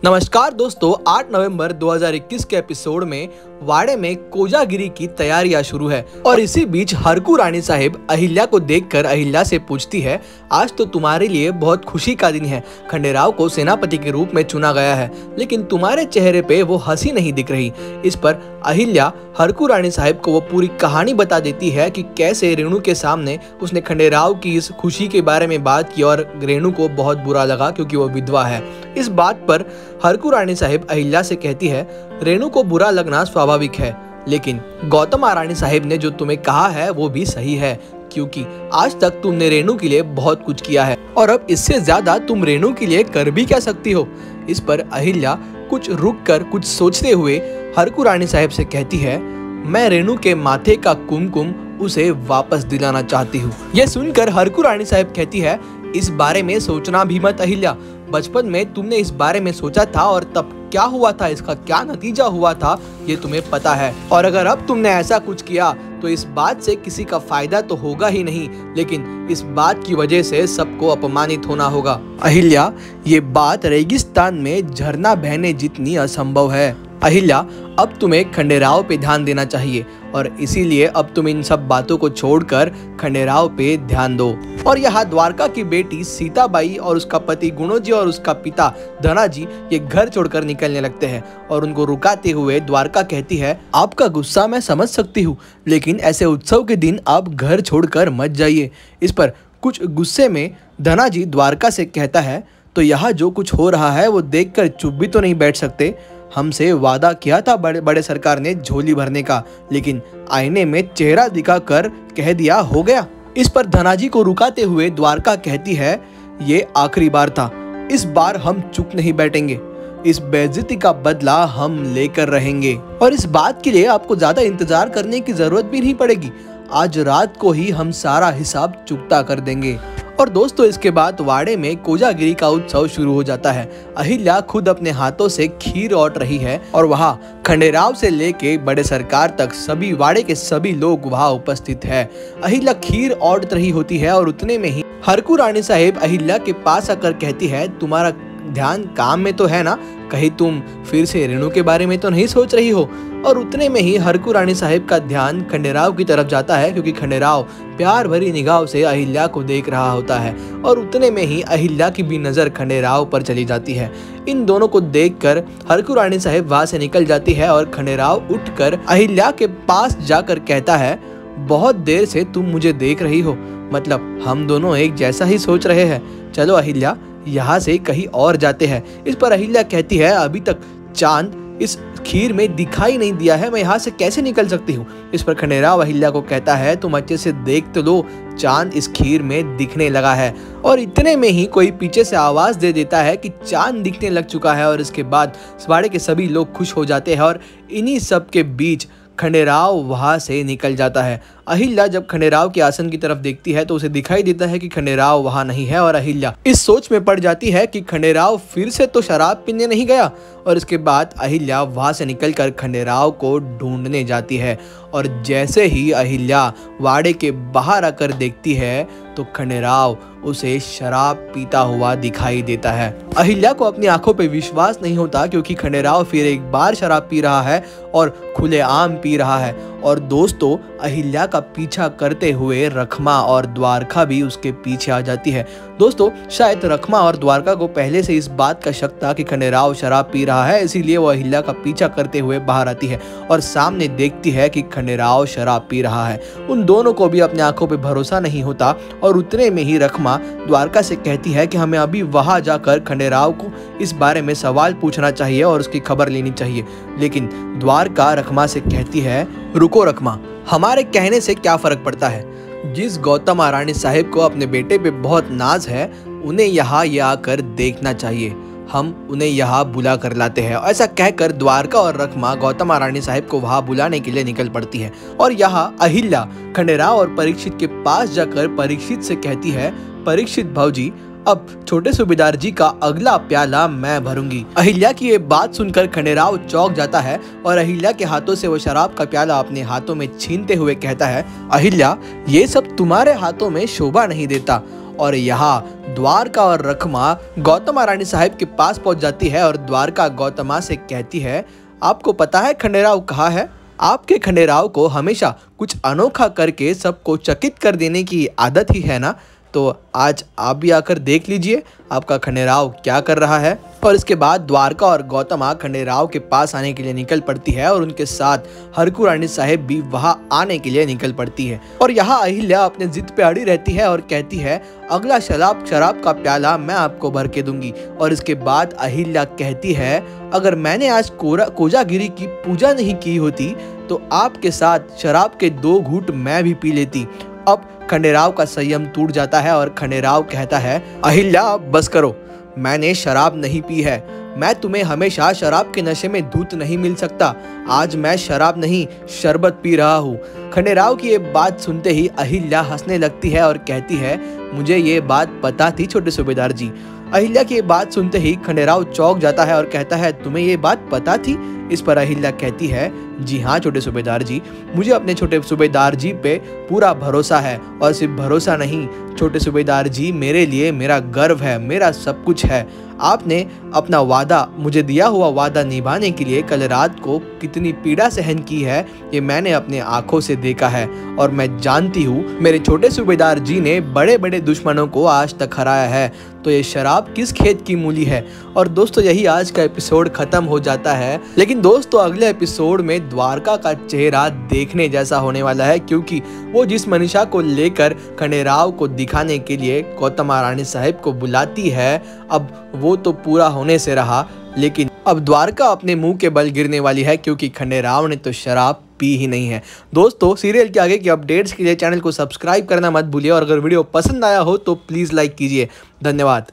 नमस्कार दोस्तों, 8 नवंबर 2021 के एपिसोड में वाड़े में कोजागिरी की तैयारियां शुरू है और इसी बीच हरकू रानी साहिब अहिल्या को देखकर अहिल्या से पूछती है, आज तो तुम्हारे लिए बहुत खुशी का दिन है। खंडेराव को सेनापति के रूप में चुना गया है, लेकिन तुम्हारे चेहरे पे वो हंसी नहीं दिख रही। इस पर अहिल्या हरकू रानी साहिब को वो पूरी कहानी बता देती है कि कैसे रेणु के सामने उसने खंडेराव की इस खुशी के बारे में बात की और रेणु को बहुत बुरा लगा क्योंकि वो विधवा है। इस बात पर हरकू रानी साहिब अहिल्या से कहती है, रेणु को बुरा लगना स्वाभाविक है, लेकिन गौतम महारानी साहिब ने जो तुम्हें कहा है वो भी सही है, क्योंकि आज तक तुमने रेणु के लिए बहुत कुछ किया है और अब इससे ज्यादा तुम रेणु के लिए कर भी क्या सकती हो। इस पर अहिल्या कुछ रुक कर कुछ सोचते हुए हरकू रानी साहिब से कहती है, मैं रेणु के माथे का कुमकुम उसे वापस दिलाना चाहती हूँ। यह सुनकर हरकू रानी साहिब कहती है, इस बारे में सोचना भी मत अहिल्या, बचपन में तुमने इस बारे में सोचा था और तब क्या हुआ था, इसका क्या नतीजा हुआ था ये तुम्हें पता है। और अगर अब तुमने ऐसा कुछ किया तो इस बात से किसी का फायदा तो होगा ही नहीं, लेकिन इस बात की वजह से सबको अपमानित होना होगा। अहिल्या, ये बात रेगिस्तान में झरना बहने जितनी असंभव है। अहिल्या, अब तुम्हें खंडेराव पे ध्यान देना चाहिए और इसीलिए अब तुम इन सब बातों को छोड़कर खंडेराव पे ध्यान दो। और यहाँ द्वारका की बेटी सीताबाई और उसका पति गुणोजी और उसका पिता धनाजी ये घर छोड़कर निकलने लगते हैं और उनको रुकाते हुए द्वारका कहती है, आपका गुस्सा मैं समझ सकती हूँ, लेकिन ऐसे उत्सव के दिन आप घर छोड़कर मत जाइए। इस पर कुछ गुस्से में धनाजी द्वारका से कहता है, तो यहाँ जो कुछ हो रहा है वो देखकर चुप भी तो नहीं बैठ सकते। हमसे वादा किया था बड़े सरकार ने झोली भरने का, लेकिन आईने में चेहरा दिखाकर कह दिया हो गया। इस पर धनाजी को रुकाते हुए द्वारका कहती है, ये आखिरी बार था, इस बार हम चुप नहीं बैठेंगे, इस बेइज्जती का बदला हम लेकर रहेंगे और इस बात के लिए आपको ज्यादा इंतजार करने की जरूरत भी नहीं पड़ेगी। आज रात को ही हम सारा हिसाब चुकता कर देंगे। और दोस्तों, इसके बाद वाड़े में कोजागिरी का उत्सव शुरू हो जाता है। अहिल्या खुद अपने हाथों से खीर औट रही है और वहाँ खंडेराव से लेके बड़े सरकार तक सभी वाड़े के सभी लोग वहाँ उपस्थित है। अहिल्या खीर औट रही होती है और उतने में ही हरकू रानी साहिब अहिल्या के पास आकर कहती है, तुम्हारा ध्यान काम में तो है ना, कहीं तुम फिर से रेणु के बारे में तो नहीं सोच रही हो। और उतने में ही हरकू रानी साहिब का ध्यान खंडेराव की तरफ जाता है, क्योंकि खंडेराव प्यार भरी निगाहों से अहिल्या को देख रहा होता है और उतने में ही अहिल्या की भी नजर खंडेराव पर चली जाती है। इन दोनों को देखकर हरकू रानी साहिब वहां से निकल जाती है और खंडेराव उठकर अहिल्या के पास जाकर कहता है, बहुत देर से तुम मुझे देख रही हो, मतलब हम दोनों एक जैसा ही सोच रहे हैं। चलो अहिल्या, यहाँ से कहीं और जाते हैं। इस पर अहिल्या कहती है, अभी तक चांद इस खीर में दिखाई नहीं दिया है, मैं यहाँ से कैसे निकल सकती हूँ। इस पर खंडेराव अहिल्या को कहता है, तुम अच्छे से देख तो लो, चांद इस खीर में दिखने लगा है। और इतने में ही कोई पीछे से आवाज दे देता है कि चांद दिखने लग चुका है और इसके बाद वाड़े के सभी लोग खुश हो जाते हैं और इन्हीं सब के बीच खंडेराव वहां से निकल जाता है। अहिल्या जब खंडेराव के आसन की तरफ देखती है तो उसे दिखाई देता है कि खंडेराव वहां नहीं है और अहिल्या इस सोच में पड़ जाती है कि खंडेराव फिर से तो शराब पीने नहीं गया। और इसके बाद अहिल्या वहां से निकलकर खंडेराव को ढूंढने जाती है और जैसे ही अहिल्या वाड़े के बाहर आकर देखती है तो खंडेराव उसे शराब पीता हुआ दिखाई देता है। अहिल्या को अपनी आंखों पे विश्वास नहीं होता, क्योंकि खंडेराव फिर एक बार शराब पी रहा है और खुलेआम पी रहा है। और दोस्तों, अहिल्या का पीछा करते हुए रखमा और द्वारका भी उसके पीछे आ जाती है। दोस्तों, शायद रखमा और द्वारका को पहले से इस बात का शक था कि खंडेराव शराब पी रहा है, इसीलिए वो अहिल्या का पीछा करते हुए बाहर आती है और सामने देखती है कि खंडेराव शराब पी रहा है। उन दोनों को भी अपनी आंखों पे भरोसा नहीं होता और उतने में ही रखमा द्वारका से कहती है कि हमें अभी वहां जाकर खंडेराव को इस बारे में सवाल पूछना चाहिए और उसकी खबर लेनी चाहिए। लेकिन द्वारका रखमा से कहती है, रुको रखमा, हमारे कहने से क्या फर्क पड़ता है। जिस गौतम महारानी साहिब को अपने बेटे पे बहुत नाज है, उन्हें यहाँ ये आकर देखना चाहिए, हम उन्हें यहाँ बुला कर लाते हैं। ऐसा कहकर द्वारका और रखमा गौतम महारानी साहिब को वहाँ बुलाने के लिए निकल पड़ती है। और यहाँ अहिल्या खंडेराव और परीक्षित के पास जाकर परीक्षित से कहती है, परीक्षित भाऊजी, अब छोटे सूबेदार जी का अगला प्याला मैं भरूंगी। अहिल्या की ये बात सुनकर खंडेराव चौंक जाता है और अहिल्या के हाथों से वो शराब का प्याला अपने हाथों में छीनते हुए कहता है, अहिल्या, ये सब तुम्हारे हाथों में शोभा नहीं देता। और यहाँ द्वारका और रखमा गौतमा रानी साहब के पास पहुंच जाती है और द्वारका गौतमा से कहती है, आपको पता है खंडेराव कहाँ है? आपके खंडेराव को हमेशा कुछ अनोखा करके सबको चकित कर देने की आदत ही है ना, तो आज आप भी आकर देख लीजिए आपका खंडेराव क्या कर रहा है। और इसके बाद द्वारका और गौतमा खंडेराव के पास आने के लिए निकल पड़ती है और उनके साथ हरकू रानी साहब भी वहां आने के लिए निकल पड़ती है। और यहाँ अहिल्या अपने जिद पे अड़ी रहती है और कहती है, अगला शराब का प्याला मैं आपको भर के दूंगी। और इसके बाद अहिल्या कहती है, अगर मैंने आज कोजागिरी की पूजा नहीं की होती तो आपके साथ शराब के 2 घूंट मैं भी पी लेती। अब खंडेराव का संयम टूट जाता है और खंडेराव कहता है, अहिल्या बस करो, मैंने शराब नहीं पी है। मैं तुम्हें हमेशा शराब के नशे में धूत नहीं मिल सकता। आज मैं शराब नहीं शरबत पी रहा हूँ। खंडेराव की ये बात सुनते ही अहिल्या हंसने लगती है और कहती है, मुझे ये बात पता थी छोटे सूबेदार जी। अहिल्या की ये बात सुनते ही खंडेराव चौंक जाता है और कहता है, तुम्हें ये बात पता थी? इस पर अहिल्या कहती है, जी हाँ छोटे सूबेदार जी, मुझे अपने छोटे सूबेदार जी पे पूरा भरोसा है। और सिर्फ भरोसा नहीं छोटे सूबेदार जी, मेरे लिए मेरा गर्व है, मेरा सब कुछ है। आपने अपना वादा, मुझे दिया हुआ वादा निभाने के लिए कल रात को कितनी पीड़ा सहन की है ये मैंने अपने आंखों से देखा है। और मैं जानती हूँ मेरे छोटे सूबेदार जी ने बड़े बड़े दुश्मनों को आज तक हराया है, तो ये शराब किस खेत की मूली है। और दोस्तों यही आज का एपिसोड खत्म हो जाता है। लेकिन दोस्तों अगले एपिसोड में द्वारका का चेहरा देखने जैसा होने वाला है, क्योंकि वो जिस मनीषा को लेकर खंडेराव को दिखाने के लिए गौतमा रानी साहब को बुलाती है, अब वो तो पूरा होने से रहा, लेकिन अब द्वारका अपने मुंह के बल गिरने वाली है, क्योंकि खंडेराव ने तो शराब पी ही नहीं है। दोस्तों सीरियल के आगे की अपडेट्स के लिए चैनल को सब्सक्राइब करना मत भूलिए और अगर वीडियो पसंद आया हो तो प्लीज़ लाइक कीजिए। धन्यवाद।